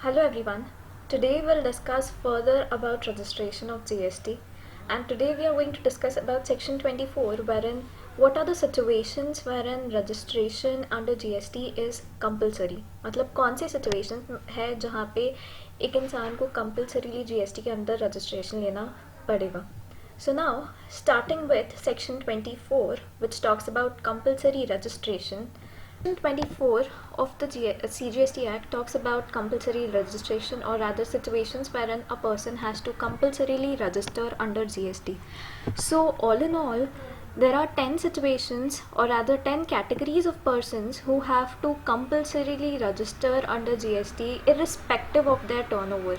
Hello everyone. Today we'll discuss further about registration of GST, and today we are going to discuss about section 24, wherein what are the situations wherein registration under GST is compulsory. मतलब कौन सी situations है जहाँ पे एक इंसान को compulsorily GST के अंदर registration लेना पड़ेगा. So now, starting with section 24, which talks about compulsory registration. Section 24 of the CGST Act talks about compulsory registration, or rather situations wherein a person has to compulsorily register under GST. So all in all, there are 10 situations, or rather 10 categories of persons who have to compulsorily register under GST irrespective of their turnover.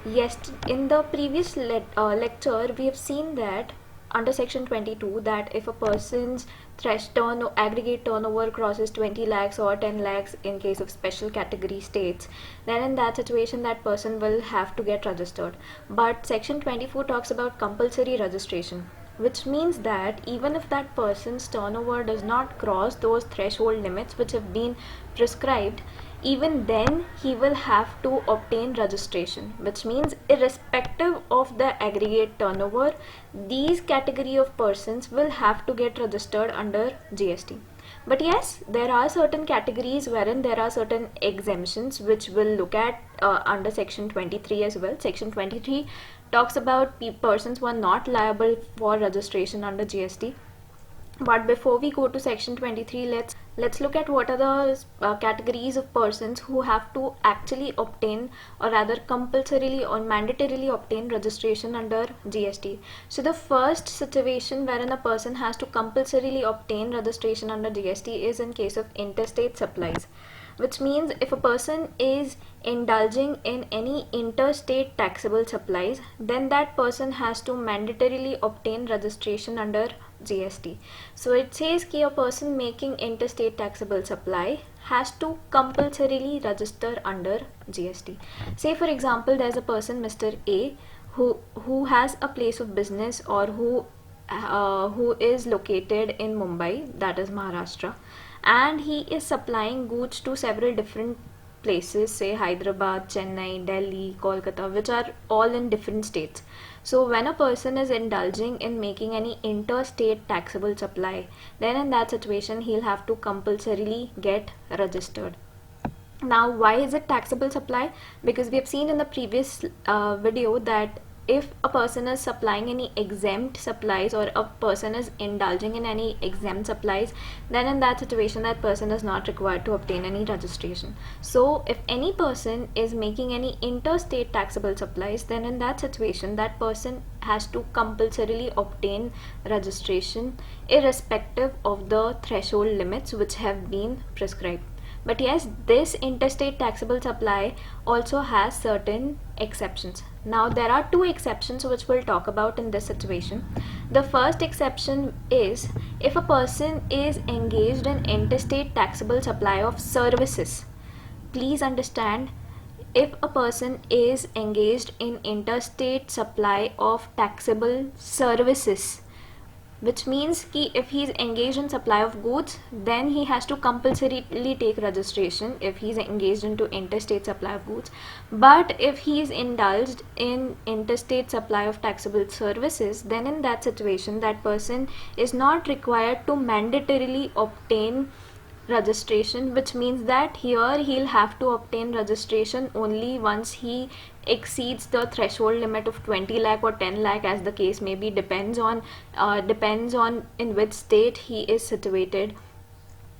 Yes, in the previous lecture we have seen that under section 22 that if a person's aggregate turnover crosses 20 lakhs or 10 lakhs in case of special category states, then in that situation that person will have to get registered. But section 24 talks about compulsory registration, which means that even if that person's turnover does not cross those threshold limits which have been prescribed, even then he will have to obtain registration, which means irrespective of the aggregate turnover, these category of persons will have to get registered under GST. But yes, there are certain categories wherein there are certain exemptions which we'll look at under section 23 as well. Section 23 talks about persons who are not liable for registration under GST. But before we go to section 23, let's look at what are the categories of persons who have to actually obtain, or rather compulsorily or mandatorily obtain registration under GST. So the first situation wherein a person has to compulsorily obtain registration under GST is in case of interstate supplies, which means if a person is indulging in any interstate taxable supplies, then that person has to mandatorily obtain registration under GST. So it says that a person making interstate taxable supply has to compulsorily register under GST. Say for example, there's a person, Mr. A, who has a place of business, or who is located in Mumbai, that is Maharashtra, and he is supplying goods to several different places, say Hyderabad, Chennai, Delhi, Kolkata, which are all in different states. So when a person is indulging in making any interstate taxable supply, then in that situation he'll have to compulsorily get registered. Now, why is it taxable supply? Because we have seen in the previous video that if a person is supplying any exempt supplies, or a person is indulging in any exempt supplies, then in that situation that person is not required to obtain any registration. So if any person is making any interstate taxable supplies, then in that situation that person has to compulsorily obtain registration irrespective of the threshold limits which have been prescribed. But yes, this interstate taxable supply also has certain exceptions. Now there are two exceptions which we'll talk about in this situation. The first exception is if a person is engaged in interstate taxable supply of services. Please understand, if a person is engaged in interstate supply of taxable services, which means कि if he is engaged in supply of goods, then he has to compulsorily take registration if he is engaged into interstate supply of goods. But if he is indulged in interstate supply of taxable services, then in that situation that person is not required to mandatorily obtain registration, which means that here he'll have to obtain registration only once he exceeds the threshold limit of 20 lakh or 10 lakh, as the case may be, depends on in which state he is situated.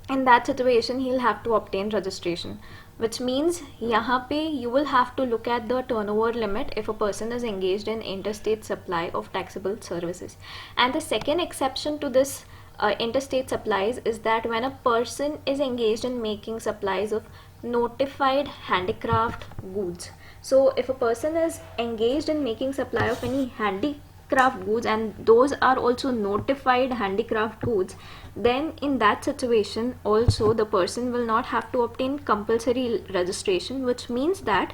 In that situation he'll have to obtain registration, which means यहाँ पे you will have to look at the turnover limit if a person is engaged in interstate supply of taxable services. And the second exception to this interstate supplies is that when a person is engaged in making supplies of notified handicraft goods. So if a person is engaged in making supply of any handicraft goods, and those are also notified handicraft goods, then in that situation also the person will not have to obtain compulsory registration, which means that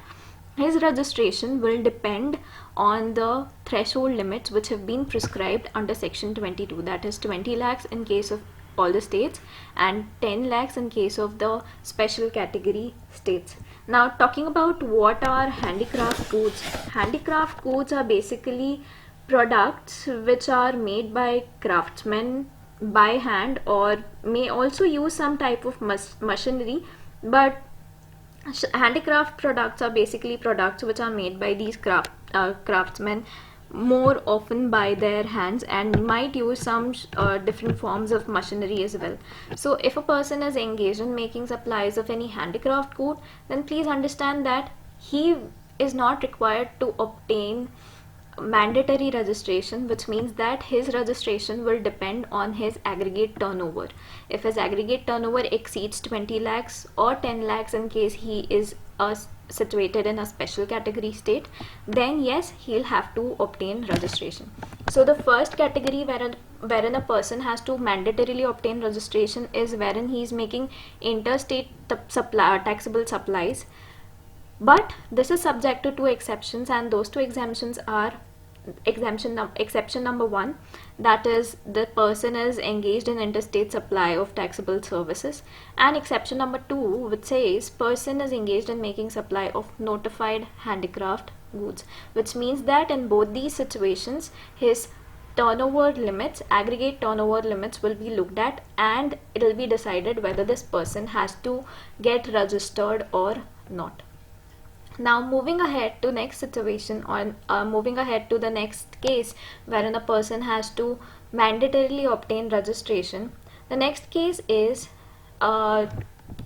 his registration will depend on the threshold limits which have been prescribed under section 22, that is 20 lakhs in case of all the states, and 10 lakhs in case of the special category states. Now talking about what are handicraft goods. Handicraft goods are basically products which are made by craftsmen by hand, or may also use some type of machinery, but handicraft products are basically products which are made by these craftsmen more often by their hands, and might use some different forms of machinery as well. So if a person is engaged in making supplies of any handicraft good, then please understand that he is not required to obtain mandatory registration, which means that his registration will depend on his aggregate turnover. If his aggregate turnover exceeds 20 lakhs or 10 lakhs in case he is situated in a special category state, then yes, he'll have to obtain registration. So the first category wherein a person has to mandatorily obtain registration is wherein he is making interstate taxable supplies. But this is subject to two exceptions, and those two exemptions are exception number 1, that is the person is engaged in interstate supply of taxable services, and exception number 2, which says person is engaged in making supply of notified handicraft goods, which means that in both these situations his turnover limits, aggregate turnover limits, will be looked at, and it will be decided whether this person has to get registered or not. Now moving ahead to next situation, or moving ahead to the next case wherein a person has to mandatorily obtain registration. The next case is a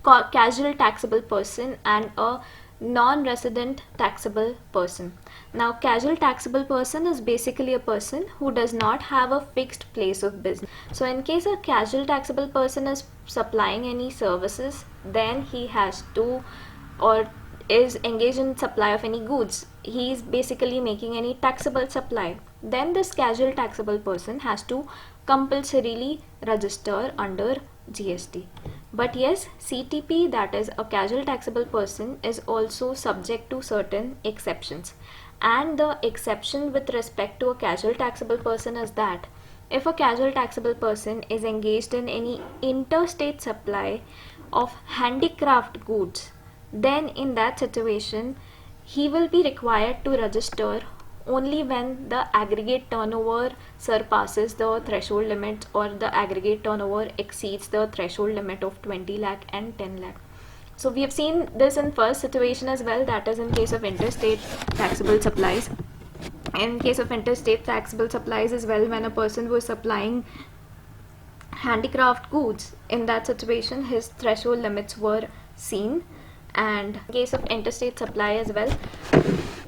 casual taxable person and a non-resident taxable person. Now casual taxable person is basically a person who does not have a fixed place of business. So in case a casual taxable person is supplying any services, then he has to, or is engaged in supply of any goods, he is basically making any taxable supply, then this casual taxable person has to compulsorily register under GST. But yes, CTP, that is a casual taxable person, is also subject to certain exceptions, and the exception with respect to a casual taxable person is that if a casual taxable person is engaged in any interstate supply of handicraft goods, then in that situation he will be required to register only when the aggregate turnover surpasses the threshold limit, or the aggregate turnover exceeds the threshold limit of 20 lakh and 10 lakh. So we have seen this in first situation as well, that is in case of interstate taxable supplies. In case of interstate taxable supplies as well, when a person was supplying handicraft goods, in that situation his threshold limits were seen. And in case of interstate supply as well,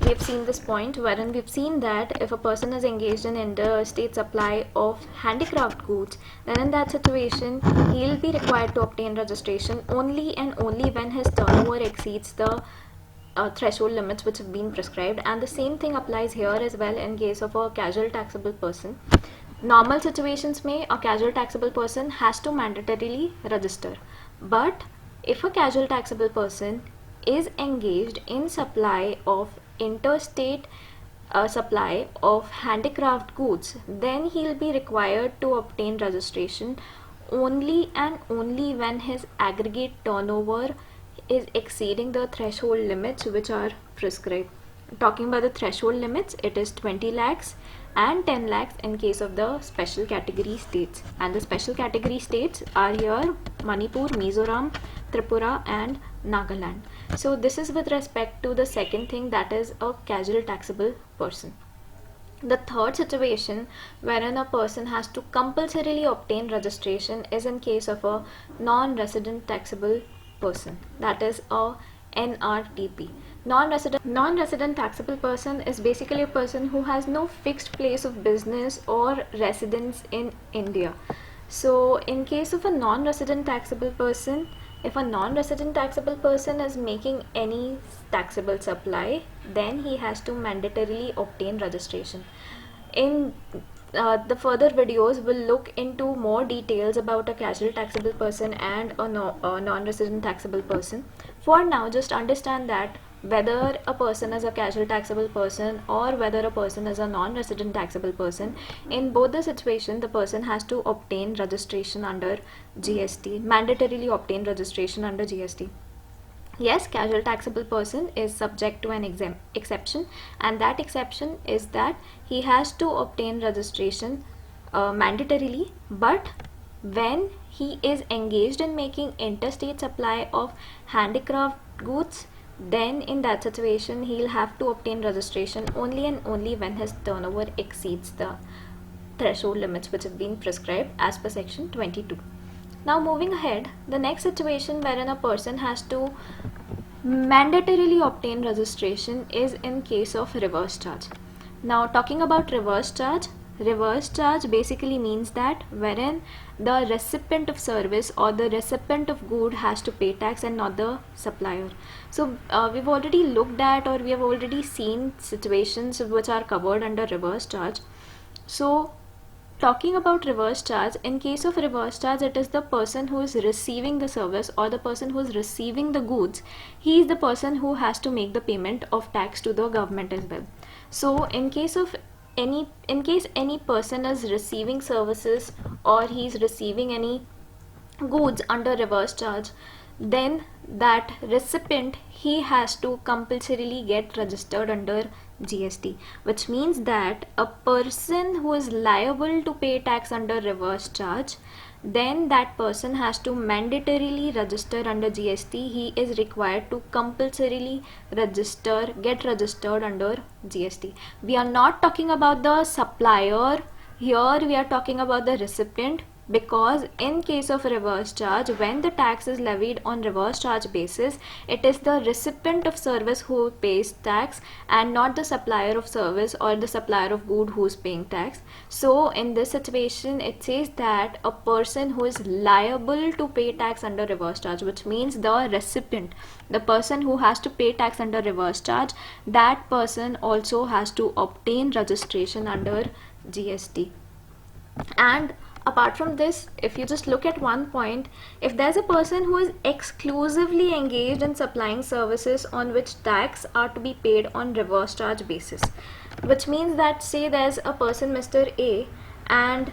we have seen this point wherein we've seen that if a person is engaged in interstate supply of handicraft goods, then in that situation he'll be required to obtain registration only and only when his turnover exceeds the threshold limits which have been prescribed. And the same thing applies here as well in case of a casual taxable person. Normal situations may a casual taxable person has to mandatorily register, but if a casual taxable person is engaged in supply of interstate supply of handicraft goods, then he'll be required to obtain registration only and only when his aggregate turnover is exceeding the threshold limits which are prescribed. Talking about the threshold limits, it is 20 lakhs and 10 lakhs in case of the special category states, and the special category states are here Manipur, Mizoram, Tripura and Nagaland. So this is with respect to the second thing, that is a casual taxable person. The third situation wherein a person has to compulsorily obtain registration is in case of a non-resident taxable person, that is a NRTP. Non-resident taxable person is basically a person who has no fixed place of business or residence in India. So in case of a non-resident taxable person, if a non-resident taxable person is making any taxable supply, then he has to mandatorily obtain registration. In the further videos will look into more details about a casual taxable person and a non-resident taxable person. For now, just understand that whether a person is a casual taxable person or whether a person is a non-resident taxable person, in both the situation the person has to obtain registration under GST, mandatorily obtain registration under GST. Yes, casual taxable person is subject to an exception, and that exception is that he has to obtain registration mandatorily, but when he is engaged in making interstate supply of handicraft goods, then in that situation he'll have to obtain registration only and only when his turnover exceeds the threshold limits which have been prescribed as per section 22. Now moving ahead, the next situation wherein a person has to mandatorily obtain registration is in case of reverse charge. Now talking about reverse charge basically means that wherein the recipient of service or the recipient of good has to pay tax and not the supplier. So we've already looked at, or we have already seen situations which are covered under reverse charge. So talking about reverse charge, in case of reverse charge, it is the person who is receiving the service or the person who is receiving the goods. He is the person who has to make the payment of tax to the government as well. So in case any person is receiving services or he is receiving any goods under reverse charge, then that recipient, he has to compulsorily get registered under GST, which means that a person who is liable to pay tax under reverse charge, then that person has to mandatorily register under GST. He is required to compulsorily get registered under GST. We are not talking about the supplier here, we are talking about the recipient, because in case of reverse charge, when the tax is levied on reverse charge basis, it is the recipient of service who pays tax and not the supplier of service or the supplier of good who is paying tax. So in this situation it says that a person who is liable to pay tax under reverse charge, which means the recipient, the person who has to pay tax under reverse charge, that person also has to obtain registration under GST. And apart from this, if you just look at one point, if there's a person who is exclusively engaged in supplying services on which tax are to be paid on reverse charge basis, which means that say there's a person Mr. A and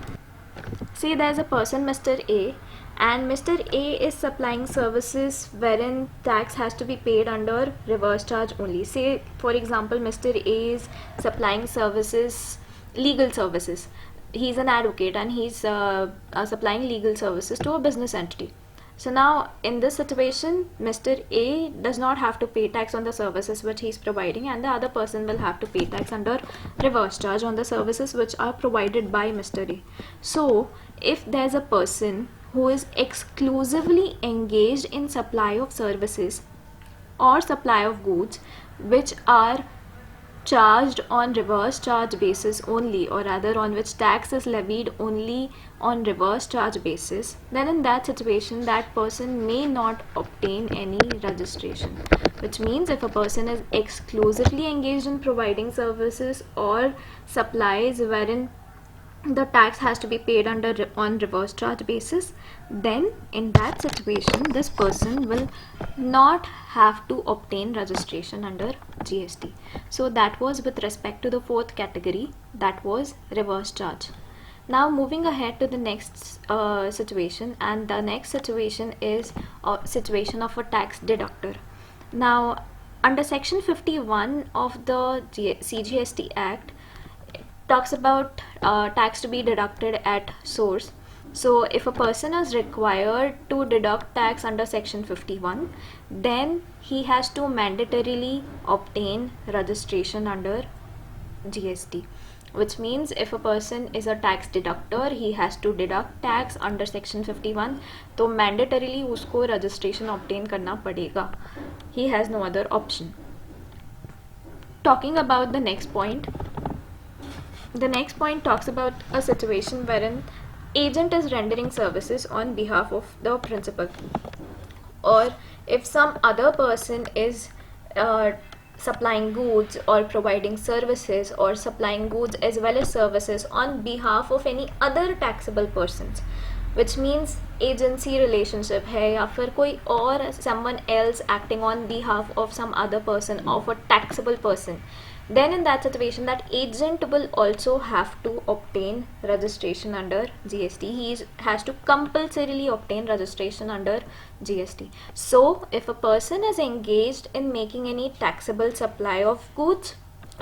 Mr. A is supplying services wherein tax has to be paid under reverse charge only. Say for example Mr. A is supplying services, legal services. He's an advocate and he's supplying legal services to a business entity. So now in this situation, Mr. A does not have to pay tax on the services which he's providing, and the other person will have to pay tax under reverse charge on the services which are provided by Mr. A. So if there's a person who is exclusively engaged in supply of services or supply of goods which are charged on reverse charge basis only, or rather on which tax is levied only on reverse charge basis, then in that situation that person may not obtain any registration. Which means if a person is exclusively engaged in providing services or supplies wherein the tax has to be paid on reverse charge basis, then in that situation this person will not have to obtain registration under GST. So that was with respect to the fourth category, that was reverse charge. Now moving ahead to the next situation, and the next situation is a situation of a tax deductor. Now under section 51 of the CGST Act, talks about tax to be deducted at source. So if a person is required to deduct tax under section 51, then he has to mandatorily obtain registration under GST, which means if a person is a tax deductor, he has to deduct tax under section 51, तो mandatorily उसको registration obtain करना पड़ेगा. He has no other option. Talking about the next point, the next point talks about a situation wherein agent is rendering services on behalf of the principal, or if some other person is supplying goods or providing services or supplying goods as well as services on behalf of any other taxable persons, which means agency relationship है या फिर कोई और someone else acting on behalf of some other person of a taxable person, then in that situation that agent will also have to obtain registration under GST. Has to compulsorily obtain registration under GST. So if a person is engaged in making any taxable supply of goods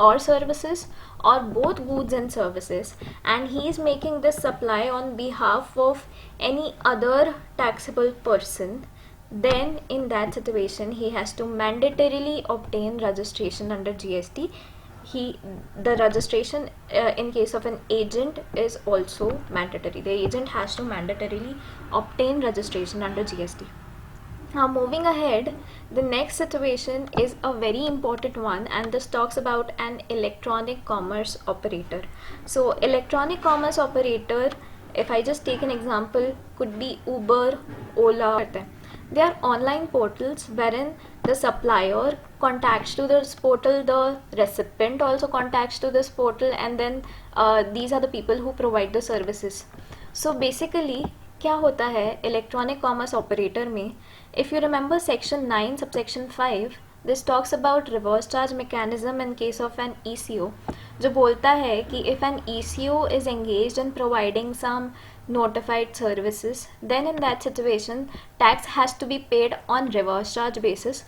or services, or both goods and services, and he is making this supply on behalf of any other taxable person, then in that situation he has to mandatorily obtain registration under GST. The registration in case of an agent is also mandatory. The agent has to mandatorily obtain registration under GST. Now moving ahead, the next situation is a very important one, and this talks about an electronic commerce operator. So electronic commerce operator, if I just take an example, could be Uber, Ola. They are online portals wherein the supplier contacts to this portal, the recipient also contacts to this portal, and then these are the people who provide the services. So basically क्या होता है electronic commerce operator में, if you remember section 9 subsection 5, this talks about reverse charge mechanism in case of an ECO, जो बोलता है कि if an ECO is engaged in providing some notified services, then in that situation tax has to be paid on reverse charge basis,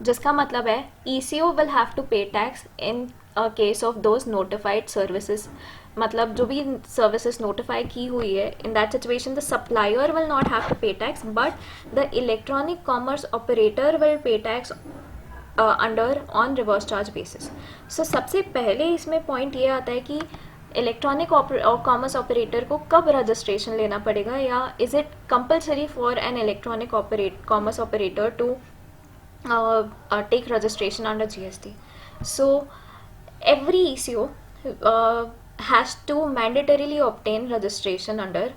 जिसका मतलब है ECO will have to pay tax in a case of those notified services. मतलब जो भी services notify की हुई है, in that situation the supplier will not have to pay tax, but the electronic commerce operator will pay tax under on reverse charge basis. So सबसे पहले इसमें point ये आता है कि इलेक्ट्रॉनिक कॉमर्स ऑपरेटर को कब रजिस्ट्रेशन लेना पड़ेगा, या is it compulsory for an electronic commerce operator to take registration under GST. So every ECO has to mandatorily obtain registration under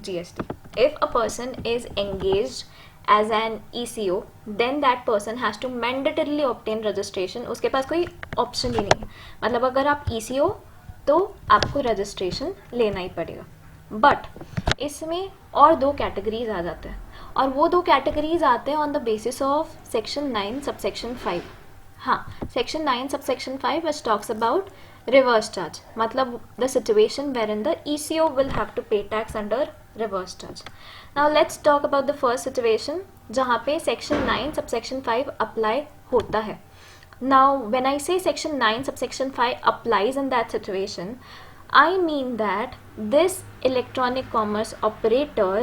GST. If a person is engaged as an ECO, then that person has to mandatorily obtain registration. उसके पास कोई option ही नहीं है. मतलब अगर आप ECO तो आपको registration लेना ही पड़ेगा. बट इसमें और दो कैटेगरीज आ जाते हैं, और वो दो कैटेगरीज आते हैं on the basis of section 9 subsection 5. हाँ, section 9 subsection 5 which talks about reverse charge, मतलब the situation where in the ECO will have to pay tax under reverse charge. Now let's talk about the first situation जहाँ पे section 9 subsection 5 apply होता है. Now when I से section 9 subsection 5 applies in that situation, I mean that this electronic commerce operator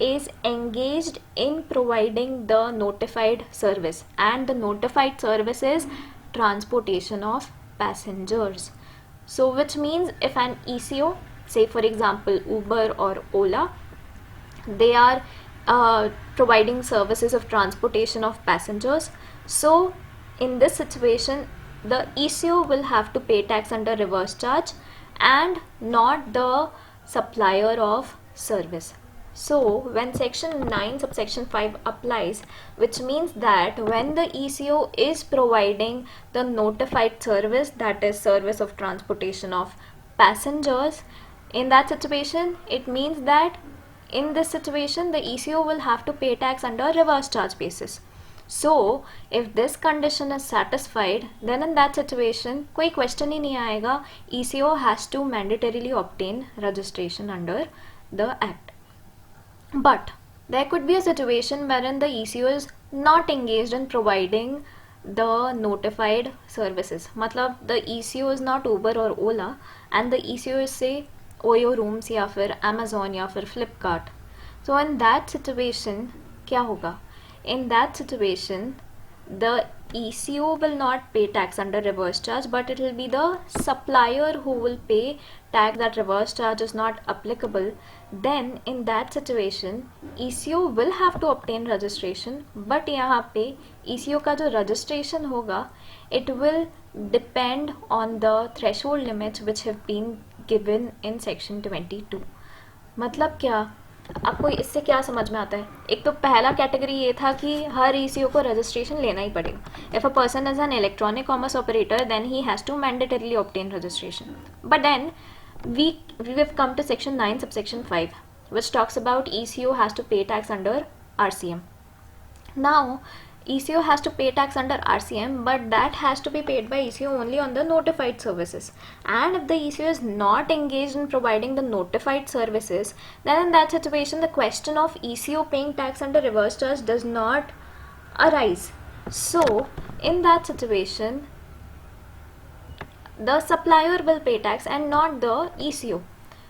is engaged in providing the notified service, and the notified service is transportation of passengers. So which means if an ECO, say for example Uber or Ola, they are providing services of transportation of passengers, so in this situation the ECO will have to pay tax under reverse charge and not the supplier of service. So when section 9 subsection 5 applies, which means that when the ECO is providing the notified service, that is service of transportation of passengers, in that situation it means that in this situation the ECO will have to pay tax under reverse charge basis. So if this condition is satisfied, then in that situation कोई question ही नहीं आएगा, ECO has to mandatorily obtain registration under the act. But there could be a situation wherein the ECO is not engaged in providing the notified services. मतलब the ECO is not Uber or Ola, and the ECO is say Oyo Rooms या फिर Amazon या फिर Flipkart. So in that situation क्या होगा? In that situation the ECO will not pay tax under reverse charge, but it will be the supplier who will pay tax, that reverse charge is not applicable. Then in that situation ECO will have to obtain registration, but यहाँ पे ECO का जो registration होगा, it will depend on the threshold limits which have been given in section 22. मतलब क्या, आपको इससे क्या समझ में आता है? एक तो पहला कैटेगरी ये था कि हर ECO को रजिस्ट्रेशन लेना ही पड़ेगा. If a person is an electronic commerce operator, then he has to mandatorily obtain registration. But then we have come to section 9 subsection 5, which talks about ECO has to pay tax under RCM. Now, ECO has to pay tax under RCM, but that has to be paid by ECO only on the notified services. And if the ECO is not engaged in providing the notified services, then in that situation, the question of ECO paying tax under reverse charge does not arise. So, in that situation, the supplier will pay tax and not the ECO.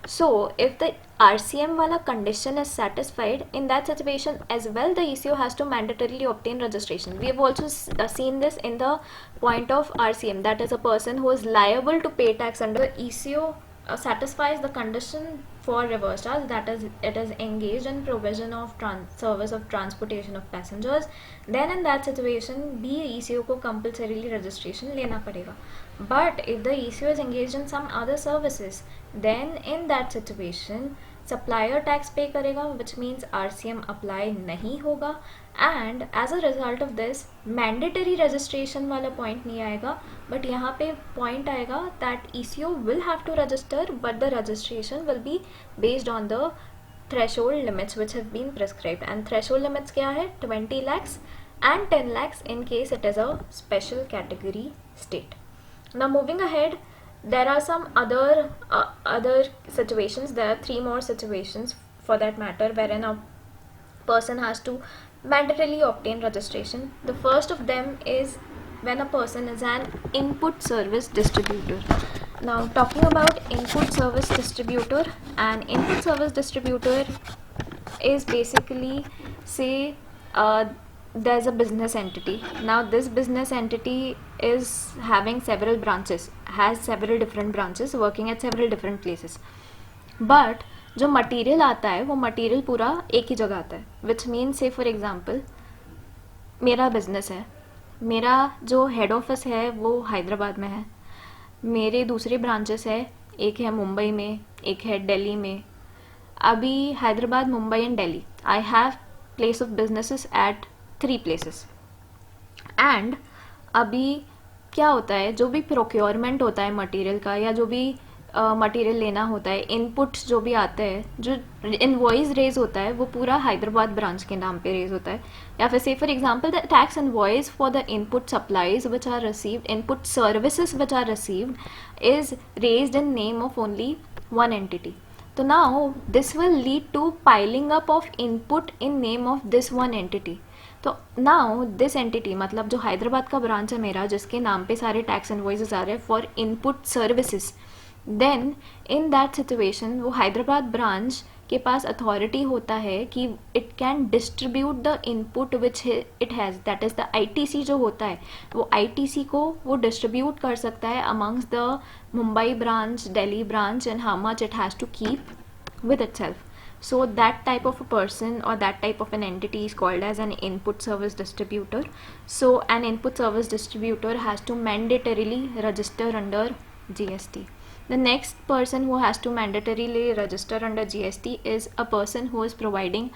So, if the RCM wala condition is satisfied, in that situation as well, the ECO has to mandatorily obtain registration. We have also seen this in the point of RCM, that is a person who is liable to pay tax under the ECO satisfies the condition for reverse charge, that is it is engaged in provision of service of transportation of passengers, then in that situation भी ECO को compulsorily registration लेना पड़ेगा. But if the ECO is engaged in some other services, then in that situation supplier tax pay करेगा, which means RCM apply नहीं होगा, and as a result of this mandatory registration वाला point नहीं आएगा, but यहाँ पे point आएगा that ECO will have to register, but the registration will be based on the threshold limits which have been prescribed, and threshold limits क्या है 20 lakhs and 10 lakhs in case it is a special category state. Now moving ahead, there are some other situations. There are 3 more situations for that matter wherein a person has to mandatorily obtain registration. The first of them is when a person is an input service distributor. Now talking about input service distributor, an input service distributor is basically, say there's a business entity. Now this business entity is having several branches, has several different branches working at several different places, but जो material आता है वो material पूरा एक ही जगह आता है, which mean से फॉर एग्जांपल मेरा बिजनेस है, मेरा जो हेड ऑफिस है वो हैदराबाद में है, मेरे दूसरे ब्रांचेस है, एक है मुंबई में, एक है दिल्ली में. अभी Hyderabad, Mumbai and Delhi, I have place of businesses at 3 places. And अभी क्या होता है, जो भी प्रोक्योरमेंट होता है मटेरियल का, या जो भी मटेरियल लेना होता है, इनपुट्स जो भी आते हैं, जो इनवॉइस रेज होता है वो पूरा हैदराबाद ब्रांच के नाम पे रेज होता है. या फिर से for example the tax invoice for the input supplies which are received, input services which are received is raised in name of only one entity. So now this will lead to piling up of input in name of this one entity. तो now this entity, मतलब जो हैदराबाद का branch है मेरा, जिसके नाम पे सारे टैक्स इनवॉइसेस आ रहे हैं for input services, then in that situation वो हैदराबाद ब्रांच के पास अथॉरिटी होता है कि it can distribute the input which it has, that is the ITC जो होता है, वो आईटीसी को वो डिस्ट्रीब्यूट कर सकता है amongst the Mumbai branch, Delhi branch, and how much it has to keep with itself. So that type of a person or that type of an entity is called as an input service distributor. So an input service distributor has to mandatorily register under GST. The next person who has to mandatorily register under GST is a person who is providing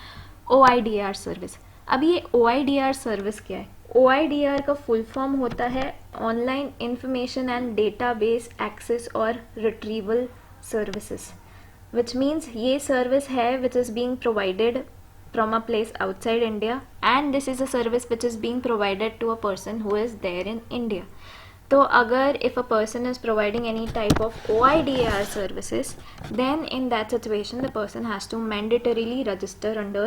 OIDR service. अब ये OIDR service क्या है? OIDR का full form होता है Online Information and Database Access or Retrieval Services, which means ये service है which is being provided from a place outside India, and this is a service which is being provided to a person who is there in India. तो अगर if a person is providing any type of OIDR services, then in that situation the person has to mandatorily register under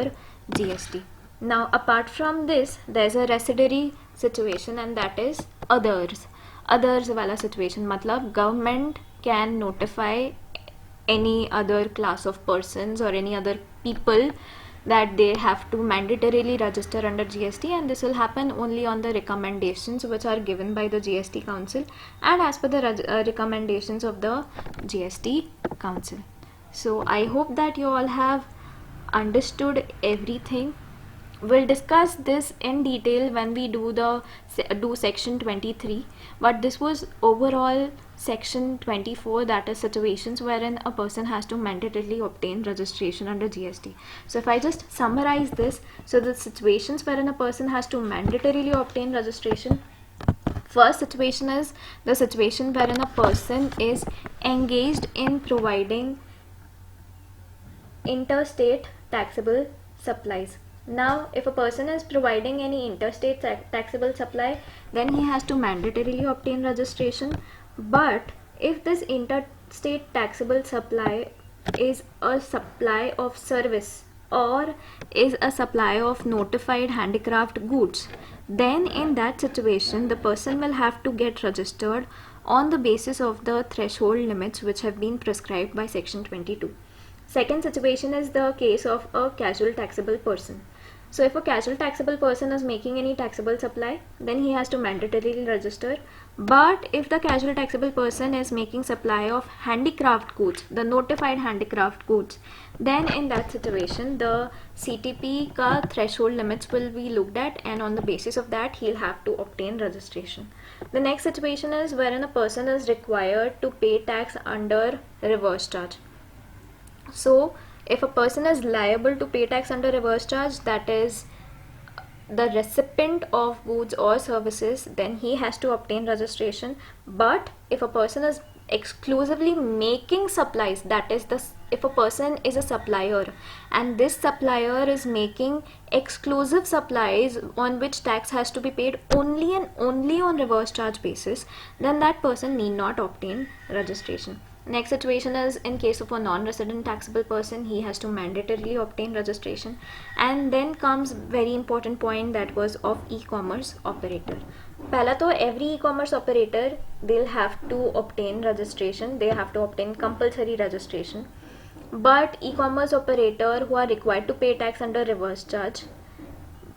GST. Now apart from this there is a residuary situation, and that is others वाला situation, मतलब government can notify any other class of persons or any other people that they have to mandatorily register under GST, and this will happen only on the recommendations which are given by the GST Council and as per the recommendations of the GST Council. So I hope that you all have understood everything. We'll discuss this in detail when we do section 23, but this was overall section 24, that is situations wherein a person has to mandatorily obtain registration under GST. So if I just summarize this, so the situations wherein a person has to mandatorily obtain registration, first situation is the situation wherein a person is engaged in providing interstate taxable supplies. Now, if a person is providing any interstate taxable supply, then he has to mandatorily obtain registration. But if this interstate taxable supply is a supply of service or is a supply of notified handicraft goods, then in that situation the person will have to get registered on the basis of the threshold limits which have been prescribed by section 22. Second situation is the case of a casual taxable person. So if a casual taxable person is making any taxable supply, then he has to mandatorily register. But if the casual taxable person is making supply of handicraft goods, the notified handicraft goods, then in that situation the CTP ka threshold limits will be looked at, and on the basis of that he'll have to obtain registration. The next situation is wherein a person is required to pay tax under reverse charge. So if a person is liable to pay tax under reverse charge, that is the recipient of goods or services, then he has to obtain registration. But if a person is exclusively making supplies, that is if a person is a supplier and this supplier is making exclusive supplies on which tax has to be paid only and only on reverse charge basis, then that person need not obtain registration. Next situation is in case of a non-resident taxable person, he has to mandatorily obtain registration. And then comes very important point, that was of e-commerce operator. Pehla to every e-commerce operator, they'll have to obtain registration, they have to obtain compulsory registration. But e-commerce operator who are required to pay tax under reverse charge,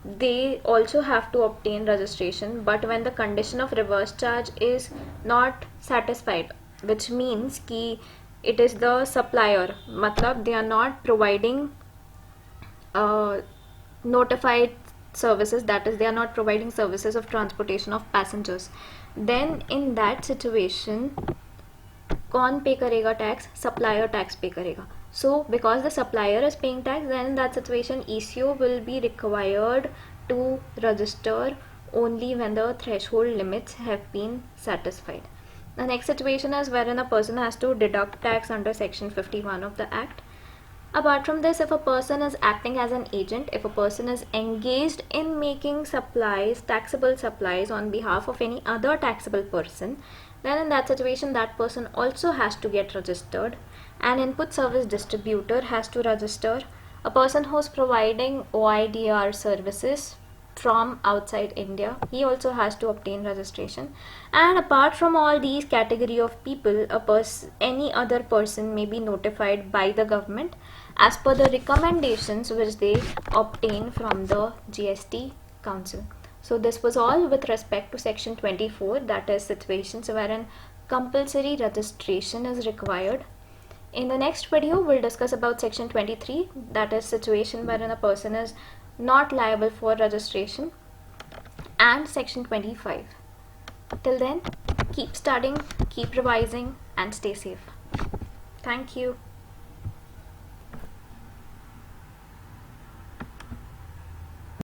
they also have to obtain registration, but when the condition of reverse charge is not satisfied, which means ki it is the supplier, matlab they are not providing notified services, that is they are not providing services of transportation of passengers, then in that situation कौन पे करेगा tax? Supplier tax पे करेगा. So because the supplier is paying tax, then in that situation ECO will be required to register only when the threshold limits have been satisfied. The next situation is wherein a person has to deduct tax under section 51 of the Act. Apart from this, if a person is acting as an agent, if a person is engaged in making supplies, taxable supplies on behalf of any other taxable person, then in that situation that person also has to get registered. An input service distributor has to register. A person who is providing OIDR services from outside India, he also has to obtain registration. And apart from all these category of people, any other person may be notified by the government as per the recommendations which they obtain from the GST Council. So this was all with respect to section 24, that is situations wherein compulsory registration is required. In the next video we'll discuss about section 23, that is situation wherein a person is not liable for registration, and section 25. Till then, keep studying, keep revising, and stay safe. Thank you.